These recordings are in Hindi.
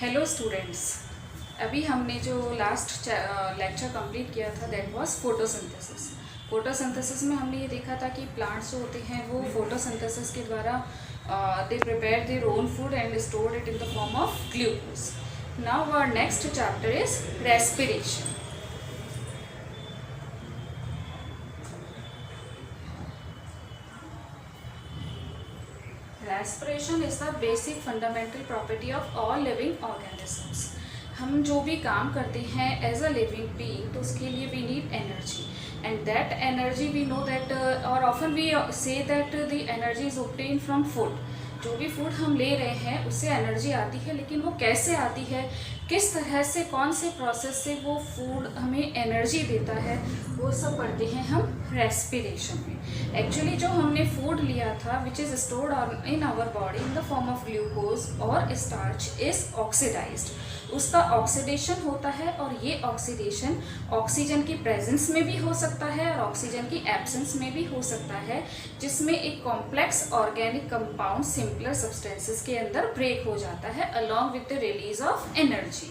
Hello students. अभी हमने जो लास्ट लेक्चर कंप्लीट किया था दैट वाज फोटोसिंथेसिस। फोटोसिंथेसिस में हमने ये देखा था कि प्लांट्स जो होते हैं वो फोटोसिंथेसिस के द्वारा they prepare their own food and store it in the form of glucose. Now our next chapter is respiration. Respiration is the basic fundamental property of all living organisms. हम जो भी काम करते हैं एज अ लिविंग बीइंग तो उसके लिए we need energy and that energy we know that और often we say that the energy is obtain from food. जो भी फूड हम ले रहे हैं उससे एनर्जी आती है, लेकिन वो कैसे आती है, किस तरह से, कौन से प्रोसेस से वो फूड हमें एनर्जी देता है, वो सब पढ़ते हैं हम रेस्पिरेशन में। एक्चुअली जो हमने फूड लिया था which is stored in our body in the form of glucose और स्टार्च इज ऑक्सीडाइज्ड। उसका ऑक्सीडेशन होता है और ये ऑक्सीडेशन ऑक्सीजन की प्रेजेंस में भी हो सकता है और ऑक्सीजन की एब्सेंस में भी हो सकता है, जिसमें एक complex organic compound simpler substances के अंदर ब्रेक हो जाता है along with the release of energy.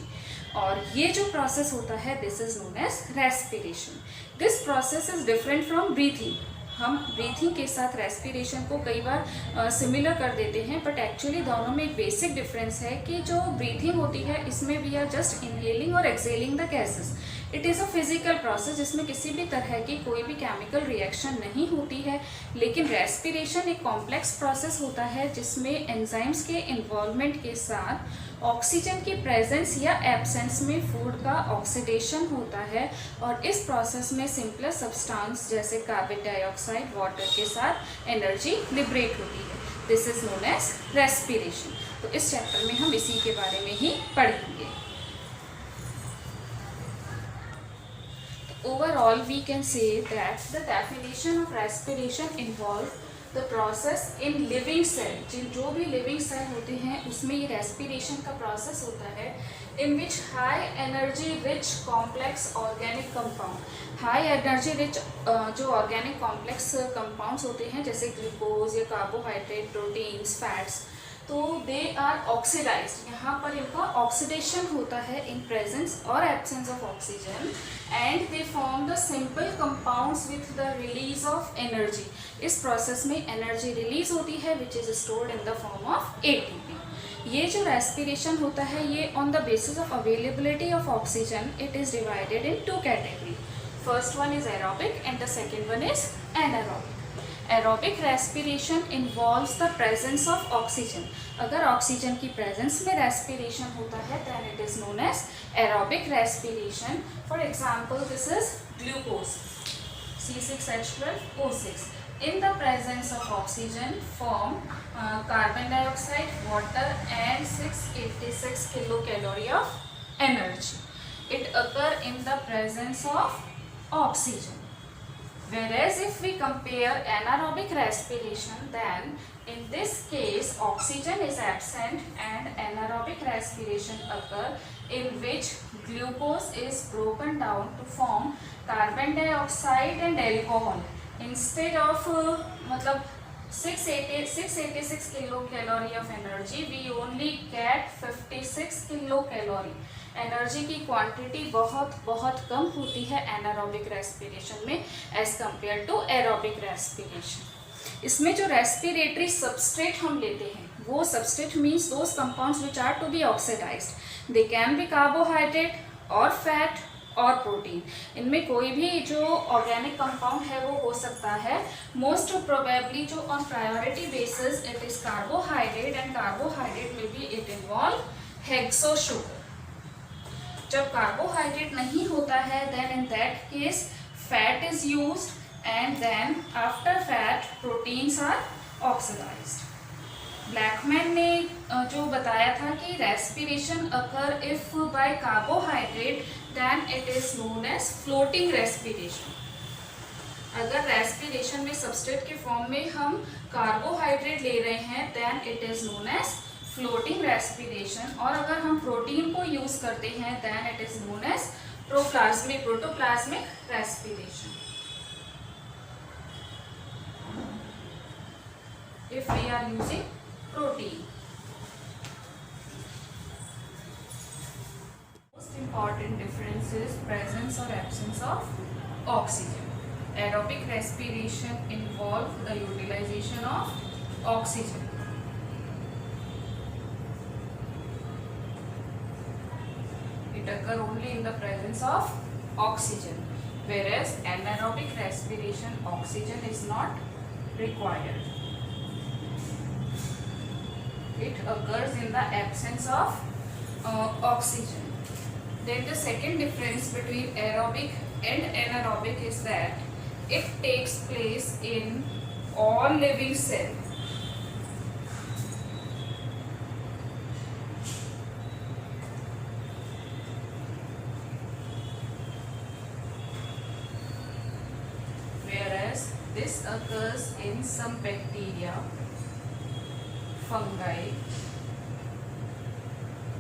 और ये जो प्रोसेस होता है this is known as respiration. This process is different from breathing. हम ब्रीथिंग के साथ रेस्पिरेशन को कई बार सिमिलर कर देते हैं, बट एक्चुअली दोनों में एक बेसिक डिफरेंस है कि जो ब्रीथिंग होती है इसमें वी आर जस्ट इनहेलिंग और exhaling the gases. It is a physical process जिसमें किसी भी तरह की कोई भी केमिकल रिएक्शन नहीं होती है। लेकिन रेस्पिरेशन एक कॉम्प्लेक्स प्रोसेस होता है जिसमें एंजाइम्स के इन्वॉल्वमेंट के साथ ऑक्सीजन की प्रेजेंस या एब्सेंस में फूड का ऑक्सीडेशन होता है और इस प्रोसेस में सिंपलर सब्सटेंस जैसे कार्बन डाइऑक्साइड वाटर के साथ एनर्जी लिबरेट होती है। This is known as respiration. तो इस चैप्टर में हम इसी के बारे में ही पढ़ेंगे। Overall, we can say that the definition of respiration involve the process in living cell। जो भी living cell होते हैं उसमें ये respiration का process होता है in which high energy rich complex organic compound, high energy rich जो organic complex compounds होते हैं जैसे ग्लूकोज या कार्बोहाइड्रेट, प्रोटीन्स, फैट्स, तो दे आर ऑक्सीडाइज्ड। यहाँ पर इनका ऑक्सीडेशन होता है इन प्रेजेंस और absence of oxygen and they form the simple compounds with the release of energy. इस प्रोसेस में एनर्जी रिलीज होती है which is stored in the form of ATP. ये जो रेस्पिरेशन होता है ये on the basis of availability of oxygen it is divided into category. First one is aerobic and the second one is anaerobic. Aerobic respiration involves the presence of oxygen. अगर ऑक्सीजन की प्रेजेंस में रेस्पिरेशन होता है then it is known as aerobic respiration. For example this is glucose C6H12O6 in the presence of oxygen form carbon dioxide, water and 686 kilocalorie of energy. It occur in the presence of oxygen. Whereas if we compare anaerobic respiration, then in this case oxygen is absent and anaerobic respiration occur in which glucose is broken down to form carbon dioxide and alcohol. Instead of मतलब 686 kilocalorie of energy, we only get 56 kilocalorie। Energy की क्वांटिटी बहुत बहुत कम होती है एनारोबिक रेस्पिरेशन में as compare to aerobic respiration. इसमें जो रेस्पिरेटरी सबस्ट्रेट हम लेते हैं वो substrate means those compounds which are to be oxidised. They can be carbohydrate और फैट और प्रोटीन। इनमें कोई भी जो ऑर्गेनिक कंपाउंड है वो हो सकता है। मोस्ट प्रोबेबली जो on priority basis it is carbohydrate and carbohydrate में भी इट इन्वॉल्व हेक्सो शुगर। जब कार्बोहाइड्रेट नहीं होता है then in that case fat is used and then after fat proteins are oxidised. Blackman ने जो बताया था कि respiration occur if by carbohydrate then it is known as floating respiration. अगर रेस्पिरेशन में सबस्ट्रेट के फॉर्म में हम कार्बोहाइड्रेट ले रहे हैं then it is known as floating respiration. और अगर हम प्रोटीन को यूज करते हैं then it is known as protoplasmic respiration. If we are using protein important difference is presence or absence of oxygen. Aerobic respiration involves the utilization of oxygen. It occurs only in the presence of oxygen, whereas anaerobic respiration, oxygen is not required. It occurs in the absence of oxygen. Then the second difference between aerobic and anaerobic is that it takes place in all living cells. Whereas this occurs in some bacteria, fungi,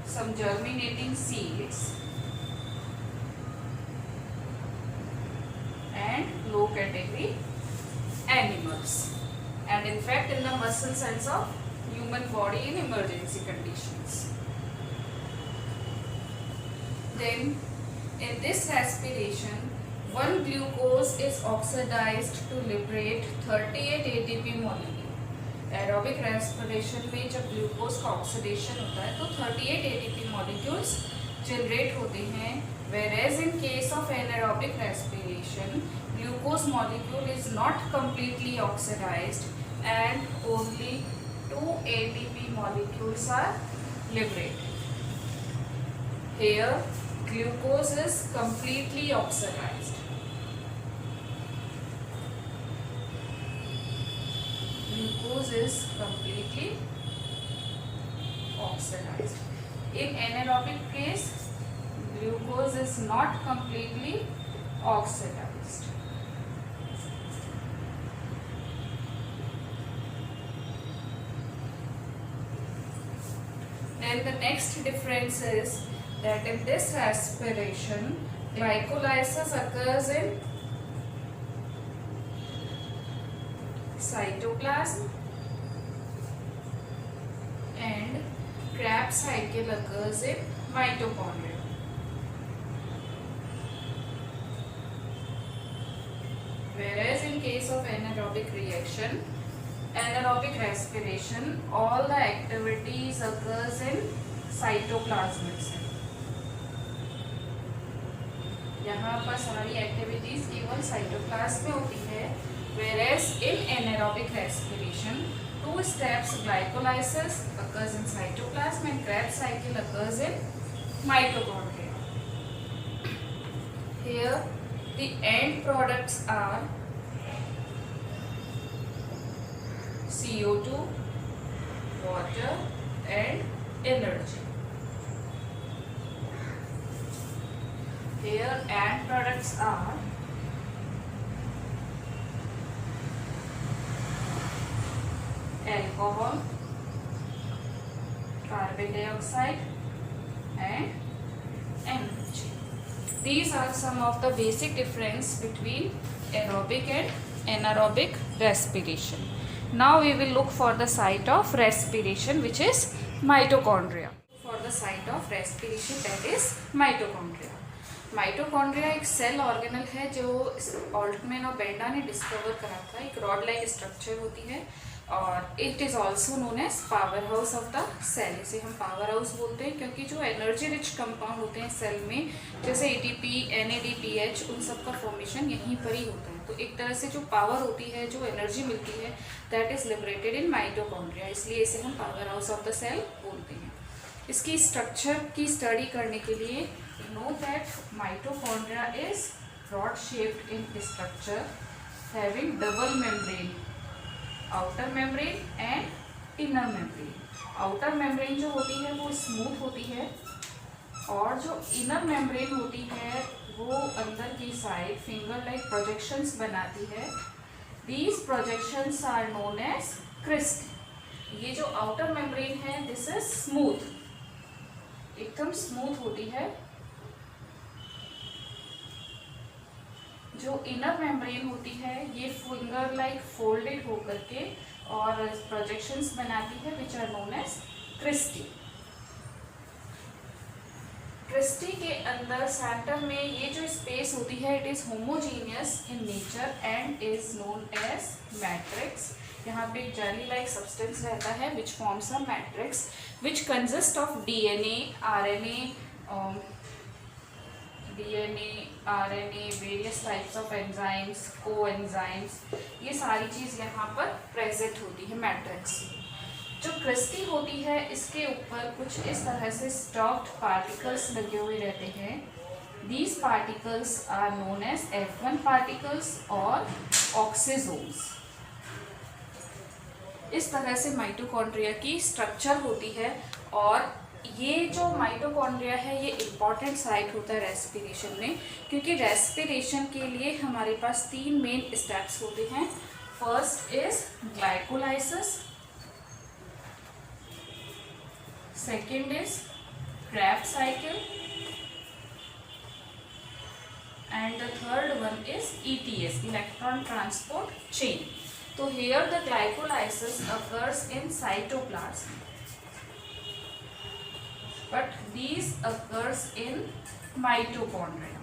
some germinating seeds, and low category animals, and in fact in the muscle cells of human body in emergency conditions. Then in this respiration, one glucose is oxidized to liberate 38 ATP molecule. Aerobic respiration में जब ग्लूकोज का ऑक्सीडेशन होता है तो 38 ATP मॉलिक्यूल्स जनरेट होते हैं, whereas in case of anaerobic respiration, glucose molecule is not completely oxidized and only 2 ATP molecules are liberated. Here, glucose is completely oxidized. Glucose is completely oxidized. In anaerobic case, glucose is not completely oxidized. Then the next difference is that in this respiration, glycolysis occurs in cytoplasm and Krebs cycle occurs in mitochondria. Whereas in case of anaerobic reaction, anaerobic respiration, all the activities occurs in cytoplasmic cell. यहाँ पर सारी एक्टिविटीज केवल साइटोप्लाज्म में होती है, whereas in anaerobic respiration, 2 steps glycolysis occurs in cytoplasm and Krebs cycle occurs in mitochondria. Here the end products are CO2, water and energy. Here end products are alcohol, carbon dioxide and energy. These are some of the basic difference between aerobic and anaerobic respiration. Now we will look for the site of respiration, which is mitochondria. For the site of respiration, that is mitochondria. Mitochondria एक सेल ऑर्गेनल है जो ऑल्टमैन और बेंडा ने डिस्कवर करा था. एक रॉड लाइक स्ट्रक्चर होती है और it is also known as power house of the cell. इसे हम पावर हाउस बोलते हैं क्योंकि जो एनर्जी रिच कंपाउंड होते हैं सेल में, जैसे ATP, NADPH, उन सब का फॉर्मेशन यहीं पर ही होता है. तो एक तरह से जो पावर होती है, जो एनर्जी मिलती है, that is liberated in mitochondria. इसलिए इसे हम power house of the cell बोलते हैं. इसकी स्ट्रक्चर की स्टडी करने के लिए know that mitochondria is rod shaped in structure having double membrane, outer membrane and inner membrane. outer membrane जो होती है वो स्मूथ होती है और जो inner membrane होती है वो अंदर की साइड फिंगर लाइक प्रोजेक्शंस बनाती है. These projections are known as crystal. ये जो outer membrane है this is smooth, एकदम स्मूथ होती है. जो इनर मेम्ब्रेन होती है ये फिंगर लाइक फोल्डेड होकर के और प्रोजेक्शंस बनाती है, which are known as cristae. Cristae के अंदर सेंटर में ये जो स्पेस होती है it is homogeneous in nature and is known as matrix. यहाँ पे एक जेली लाइक सब्सटेंस रहता है which forms a matrix which consist of DNA, RNA, various types of enzymes, coenzymes, ये सारी चीज़ यहाँ पर प्रेजेंट होती है मैट्रिक्स। जो क्रिस्टी होती है इसके ऊपर कुछ इस तरह से स्टॉक्ड पार्टिकल्स लगे हुए रहते हैं। These particles are known as F1 particles और ऑक्सीजोम्स। इस तरह से माइटोकॉन्ड्रिया की स्ट्रक्चर होती है और ये जो माइटोकॉन्ड्रिया है ये इम्पॉर्टेंट साइट होता है रेस्पिरेशन में, क्योंकि रेस्पिरेशन के लिए हमारे पास 3 मेन स्टेप्स होते हैं। First is glycolysis, second is Krebs cycle and the third one is ETS, electron transport chain. So here the glycolysis occurs in cytoplasm, but these occurs in mitochondria.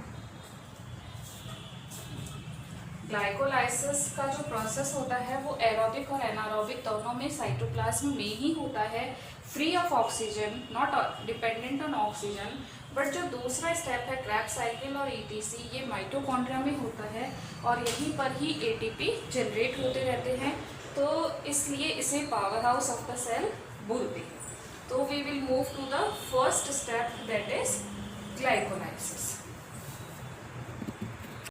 Glycolysis का जो प्रोसेस होता है वो एरोबिक और एनारोबिक दोनों में साइटोप्लाज्म में ही होता है, free of oxygen, not dependent on oxygen. But जो दूसरा स्टेप है क्रेब्स साइकिल और ईटीसी, ये माइटोकॉन्ड्रिया में होता है और यहीं पर ही एटीपी जनरेट होते रहते हैं, तो इसलिए इसे power house of the cell बोलते हैं। तो we will move to the first step that is glycolysis.